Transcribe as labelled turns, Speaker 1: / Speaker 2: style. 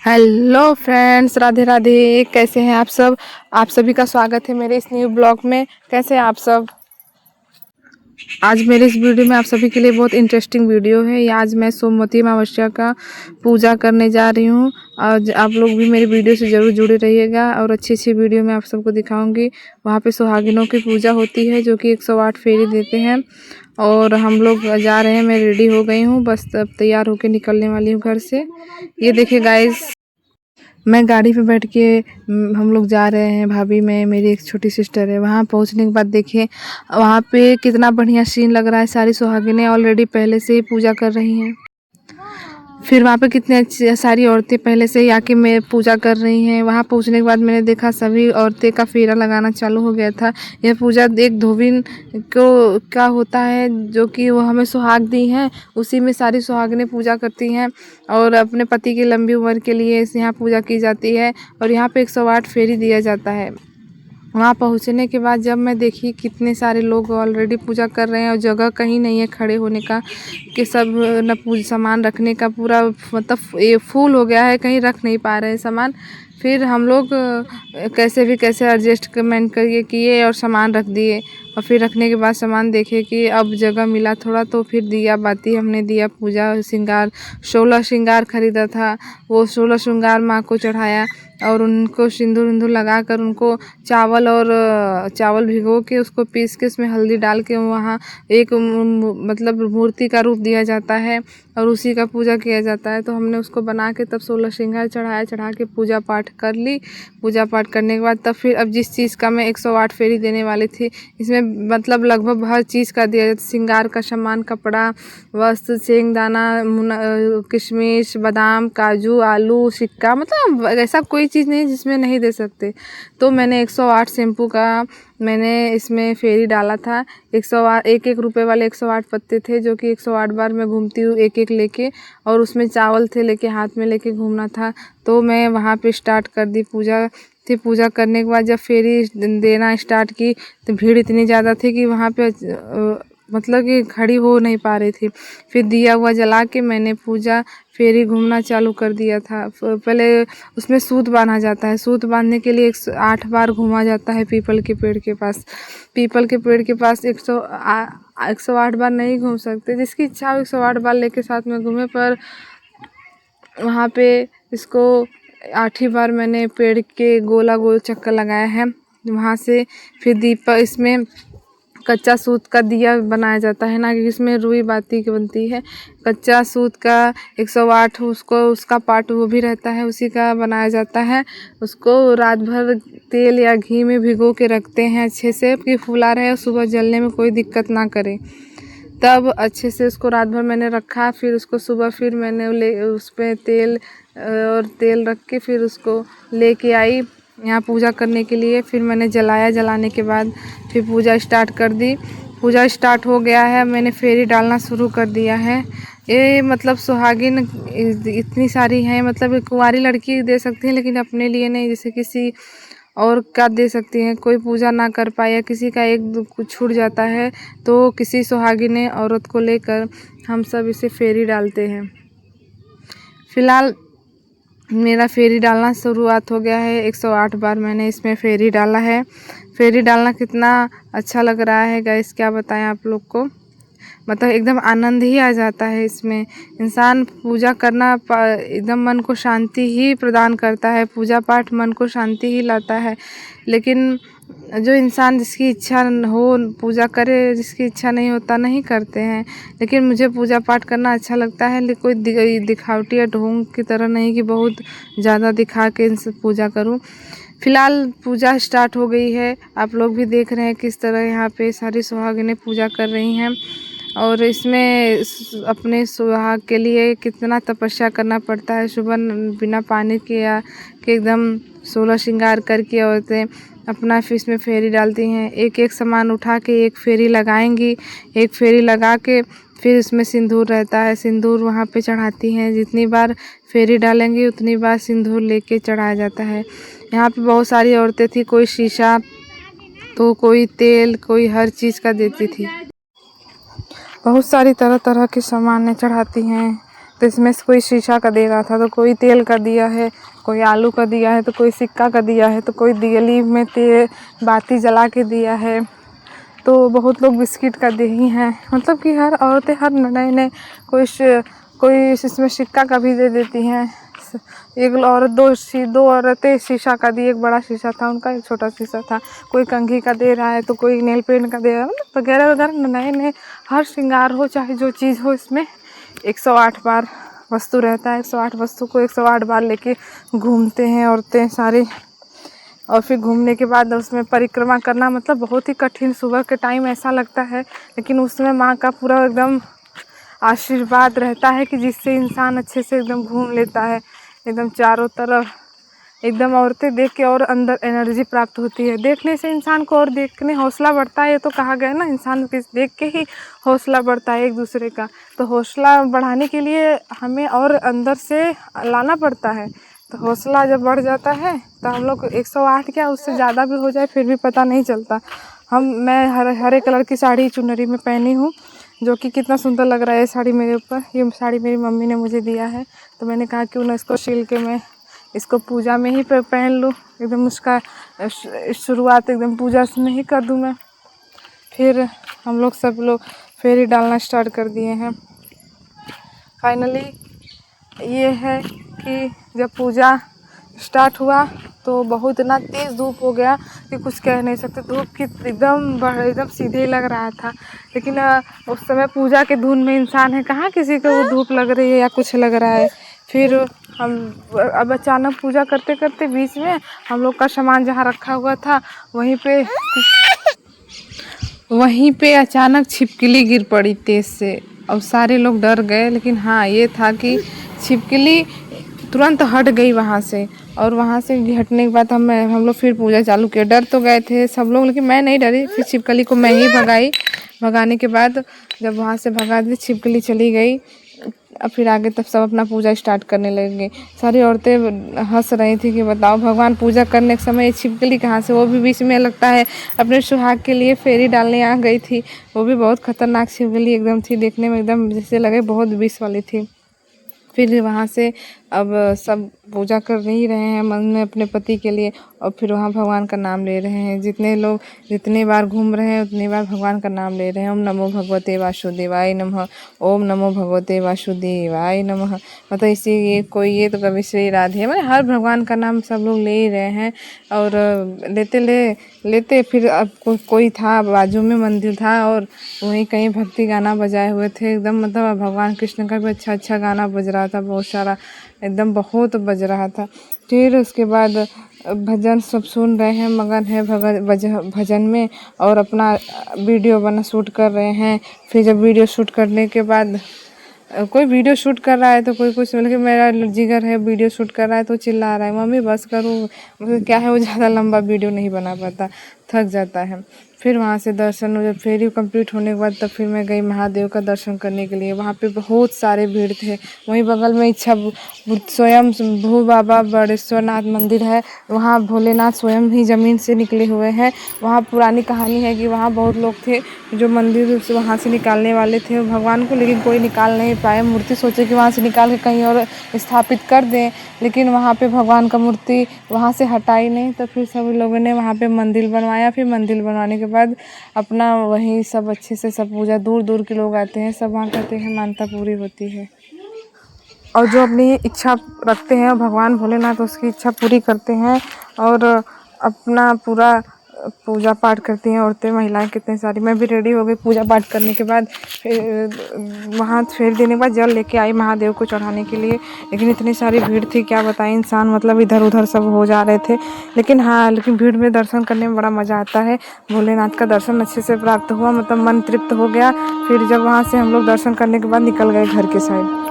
Speaker 1: Hello friends, Radhe Radhe. कैसे हैं आप सब? आप सभी का स्वागत है मेरे इस न्यू ब्लॉग में। कैसे हैं आप सब? आज मेरे इस वीडियो में आप सभी के लिए बहुत इंटरेस्टिंग वीडियो है। ये आज मैं सोमवती अमावस्या का पूजा करने जा रही हूँ। और आप लोग भी मेरे वीडियो से ज़रूर जुड़े रहिएगा और अच्छी अच्छी वीडियो मैं आप सबको दिखाऊंगी। वहाँ पे सुहागिनों की पूजा होती है जो कि 108 फेरी देते हैं। और हम लोग जा रहे हैं। मैं रेडी हो गई हूँ, बस अब तैयार होकर निकलने वाली हूँ घर से। ये देखिए गाइस, मैं गाड़ी पे बैठ के हम लोग जा रहे हैं। भाभी, मैं, मेरी एक छोटी सिस्टर है। वहाँ पहुँचने के बाद देखिए वहाँ पे कितना बढ़िया सीन लग रहा है। सारी सुहागिनें ऑलरेडी पहले से ही पूजा कर रही हैं। फिर वहाँ पे कितने अच्छी सारी औरतें पहले से ही आके मैं पूजा कर रही हैं। वहाँ पहुँचने के बाद मैंने देखा सभी औरतें का फेरा लगाना चालू हो गया था। यह पूजा एक धोबिन को का होता है जो कि वो हमें सुहाग दी हैं। उसी में सारी सुहागिनें पूजा करती हैं और अपने पति की लंबी उम्र के लिए इस यहाँ पूजा की जाती है। और यहाँ पे 108 फेरी दिया जाता है। वहाँ पहुँचने के बाद जब मैं देखी कितने सारे लोग ऑलरेडी पूजा कर रहे हैं और जगह कहीं नहीं है खड़े होने का, कि सब न सामान रखने का पूरा मतलब ये फुल हो गया है, कहीं रख नहीं पा रहे हैं सामान। फिर हम लोग कैसे भी कैसे एडजस्टमेंट करके किए और सामान रख दिए। और फिर रखने के बाद सामान देखे कि अब जगह मिला थोड़ा, तो फिर दिया बाती हमने दिया, पूजा श्रृंगार 16 श्रृंगार खरीदा था। वो 16 श्रृंगार माँ को चढ़ाया और उनको सिंदूर विंदूर लगा कर उनको चावल भिगो के उसको पीस के उसमें हल्दी डाल के वहाँ एक मतलब मूर्ति का रूप दिया जाता है और उसी का पूजा किया जाता है। तो हमने उसको बना के तब 16 श्रृंगार चढ़ाया, चढ़ा के पूजा पाठ कर ली। पूजा पाठ करने के बाद तब फिर अब जिस चीज़ का मैं 108 फेरी देने वाली थी, इसमें मतलब लगभग हर चीज़ का दिया जाता। श्रृंगार का सामान, कपड़ा, वस्त्र, शेंगदाना, किशमिश, बादाम, काजू, आलू, सिक्का, मतलब ऐसा कोई चीज़ नहीं जिसमें नहीं दे सकते। तो मैंने 108 शैम्पू का मैंने इसमें फेरी डाला था। 108 एक रुपए वाले 108 पत्ते थे जो कि 108 बार मैं घूमती हूँ एक एक लेके, और उसमें चावल थे लेके हाथ में लेके घूमना था। तो मैं वहाँ पे स्टार्ट कर दी पूजा। फिर पूजा करने के बाद जब फेरी देना स्टार्ट की तो भीड़ इतनी ज़्यादा थी कि वहाँ पे मतलब कि खड़ी हो नहीं पा रही थी। फिर दिया हुआ जला के मैंने पूजा फेरी घूमना चालू कर दिया था। पहले उसमें सूत बांधा जाता है। सूत बांधने के लिए 108 बार घूमा जाता है पीपल के पेड़ के पास। पीपल के पेड़ के पास 108 बार नहीं घूम सकते। जिसकी इच्छा हो 108 बार लेके साथ में घूमे, पर वहाँ पे इसको 8 ही बार मैंने पेड़ के गोला गोल चक्कर लगाया है। वहाँ से फिर दीपक, इसमें कच्चा सूत का दिया बनाया जाता है ना, कि इसमें रुई बाती की बनती है। कच्चा सूत का 108 उसका पार्ट वो भी रहता है, उसी का बनाया जाता है। उसको रात भर तेल या घी में भिगो के रखते हैं अच्छे से कि फूला रहे और सुबह जलने में कोई दिक्कत ना करे। तब अच्छे से उसको रात भर मैंने रखा। फिर उसको सुबह फिर मैंने उस पर तेल रख के फिर उसको लेके आई यहाँ पूजा करने के लिए। फिर मैंने जलाया। जलाने के बाद फिर पूजा स्टार्ट कर दी। पूजा स्टार्ट हो गया है। मैंने फेरी डालना शुरू कर दिया है। ये मतलब सुहागिन इतनी सारी हैं, मतलब कुंवारी लड़की दे सकती है लेकिन अपने लिए नहीं। जैसे किसी और का दे सकती हैं, कोई पूजा ना कर पाए या किसी का एक कुछ छूट जाता है तो किसी सुहागिन औरत को लेकर हम सब इसे फेरी डालते हैं। फिलहाल मेरा फेरी डालना शुरुआत हो गया है। 108 बार मैंने इसमें फेरी डाला है। फेरी डालना कितना अच्छा लग रहा है गाइस, क्या बताएं आप लोग को। मतलब एकदम आनंद ही आ जाता है इसमें। इंसान पूजा करना एकदम मन को शांति ही प्रदान करता है। पूजा पाठ मन को शांति ही लाता है। लेकिन जो इंसान जिसकी इच्छा हो पूजा करे, जिसकी इच्छा नहीं होता नहीं करते हैं। लेकिन मुझे पूजा पाठ करना अच्छा लगता है, लेकिन कोई दिखावटी या ढोंग की तरह नहीं कि बहुत ज़्यादा दिखा के इनसे पूजा करूं। फिलहाल पूजा स्टार्ट हो गई है। आप लोग भी देख रहे हैं किस तरह यहाँ पे सारी सुहागिनें पूजा कर रही हैं। और इसमें अपने सुहाग के लिए कितना तपस्या करना पड़ता है। सुबह बिना पानी के या कि एकदम 16 श्रृंगार करके औरतें अपना फिर इसमें फेरी डालती हैं। एक एक सामान उठा के एक फेरी लगाएंगी। एक फेरी लगा के फिर इसमें सिंदूर रहता है, सिंदूर वहाँ पे चढ़ाती हैं। जितनी बार फेरी डालेंगी उतनी बार सिंदूर लेके चढ़ाया जाता है। यहाँ पे बहुत सारी औरतें थी, कोई शीशा तो कोई तेल, कोई हर चीज़ का देती थी। बहुत सारी तरह तरह के सामान चढ़ाती हैं। तो इसमें से कोई शीशा का दे रहा था, तो कोई तेल का दिया है, कोई आलू का दिया है, तो कोई सिक्का का दिया है, तो कोई दियली में बाती जला के दिया है, तो बहुत लोग बिस्किट का दे ही हैं। मतलब कि हर औरतें हर नए नए कोई इसमें सिक्का का भी दे देती हैं। एक औरत दो औरतें शीशा का दी, एक बड़ा शीशा था उनका, एक छोटा शीशा था। कोई कंघी का दे रहा है, तो कोई नेल पेंट का दे रहा है, मतलब वगैरह वगैरह नए नए हर श्रृंगार हो चाहे जो चीज़ हो, इसमें 108 बार वस्तु रहता है। 108 वस्तु को 108 बार लेके घूमते हैं औरतें सारी। और फिर घूमने के बाद उसमें परिक्रमा करना मतलब बहुत ही कठिन, सुबह के टाइम ऐसा लगता है, लेकिन उसमें माँ का पूरा एकदम आशीर्वाद रहता है कि जिससे इंसान अच्छे से एकदम घूम लेता है एकदम चारों तरफ। एकदम औरतें देख के और अंदर एनर्जी प्राप्त होती है, देखने से इंसान को और देखने हौसला बढ़ता है। ये तो कहा गया ना, इंसान को देख के ही हौसला बढ़ता है एक दूसरे का। तो हौसला बढ़ाने के लिए हमें और अंदर से लाना पड़ता है। तो हौसला जब बढ़ जाता है तो हम लोग 108 क्या उससे ज़्यादा भी हो जाए फिर भी पता नहीं चलता। मैं हरे कलर की साड़ी चुनरी में पहनी हूँ, जो कि कितना सुंदर लग रहा है ये साड़ी मेरे ऊपर। ये साड़ी मेरी मम्मी ने मुझे दिया है, तो मैंने कहा क्यों ना इसको सिल के मैं इसको पूजा में ही पहन लूँ। एकदम उसका शुरुआत एकदम पूजा में ही कर दूँ मैं। फिर हम लोग सब लोग फेरी डालना स्टार्ट कर दिए हैं। फाइनली ये है कि जब पूजा स्टार्ट हुआ तो बहुत इतना तेज़ धूप हो गया कि कुछ कह नहीं सकते। धूप की एकदम सीधे लग रहा था, लेकिन उस समय पूजा के धुन में इंसान है, कहाँ किसी को वो धूप लग रही है या कुछ लग रहा है। फिर हम अब अचानक पूजा करते करते बीच में हम लोग का सामान जहाँ रखा हुआ था वहीं पे अचानक छिपकली गिर पड़ी तेज़ से, और सारे लोग डर गए। लेकिन हाँ ये था कि छिपकली तुरंत हट गई वहाँ से, और वहाँ से हटने के बाद हम लोग फिर पूजा चालू किया। डर तो गए थे सब लोग, लेकिन मैं नहीं डरी। फिर छिपकली को मैं ही भगाने के बाद जब वहाँ से भगा दी, छिपकली चली गई। अब फिर आगे तब सब अपना पूजा स्टार्ट करने लगे। सारी औरतें हंस रही थी कि बताओ भगवान पूजा करने के समय ये छिपकली कहाँ से, वो भी बीच में लगता है अपने सुहाग के लिए फेरी डालने आ गई थी। वो भी बहुत खतरनाक छिपकली एकदम थी, देखने में एकदम जैसे लगे बहुत विष वाली थी। फिर वहाँ से अब सब पूजा कर ही रहे हैं मन में अपने पति के लिए, और फिर वहाँ भगवान का नाम ले रहे हैं। जितने लोग जितनी बार घूम रहे हैं उतनी बार भगवान का नाम ले रहे हैं। ओम नमो भगवते वासुदेवाय नमः, ओम नमो भगवते वासुदेवाय नमः। मतलब इसी ये तो कभी श्री राधे, मतलब हर भगवान का नाम सब लोग ले ही रहे हैं। और लेते फिर अब कोई था बाजू में मंदिर था, और वहीं कहीं भक्ति गाना बजाए हुए थे एकदम, मतलब भगवान कृष्ण का भी अच्छा गाना बज रहा था, बहुत सारा एकदम बहुत बज रहा था। फिर उसके बाद भजन सब सुन रहे हैं, मगन है भजन में, और अपना वीडियो शूट कर रहे हैं। फिर जब वीडियो शूट करने के बाद कोई वीडियो शूट कर रहा है तो कोई कुछ, मतलब मेरा जिगर है वीडियो शूट कर रहा है तो चिल्ला रहा है मम्मी बस करो। मतलब क्या है, वो ज़्यादा लंबा वीडियो नहीं बना पाता, थक जाता है। फिर वहाँ से दर्शन जब फेरी कंप्लीट होने के बाद तब फिर मैं गई महादेव का दर्शन करने के लिए। वहाँ पे बहुत सारे भीड़ थे। वहीं बगल में स्वयं भू बाबा बड़ेश्वरनाथ मंदिर है, वहाँ भोलेनाथ स्वयं ही ज़मीन से निकले हुए हैं। वहाँ पुरानी कहानी है कि वहाँ बहुत लोग थे जो मंदिर से वहाँ से निकालने वाले थे भगवान को, लेकिन कोई निकाल नहीं पाए। मूर्ति सोचे कि वहाँ से निकाल के कहीं और स्थापित कर दें, लेकिन वहाँ पे भगवान का मूर्ति वहाँ से हटाई नहीं। तो फिर सभी लोगों ने वहाँ पे मंदिर बनवाया। फिर मंदिर बनवाने के बाद अपना वहीं सब अच्छे से सब पूजा, दूर दूर के लोग आते हैं, सब वहाँ कहते हैं मानता पूरी होती है। और जो अपनी इच्छा रखते हैं भगवान भोलेनाथ उसकी इच्छा पूरी करते हैं, और अपना पूरा पूजा पाठ करती हैं औरतें महिलाएं कितनी सारी। मैं भी रेडी हो गई पूजा पाठ करने के बाद। फिर वहाँ फेर देने के बाद जल लेके आई महादेव को चढ़ाने के लिए, लेकिन इतनी सारी भीड़ थी क्या बताएं। इंसान मतलब इधर उधर सब हो जा रहे थे, लेकिन भीड़ में दर्शन करने में बड़ा मज़ा आता है। भोलेनाथ का दर्शन अच्छे से प्राप्त हुआ, मतलब मन तृप्त हो गया। फिर जब वहाँ से हम लोग दर्शन करने के बाद निकल गए घर के साइड।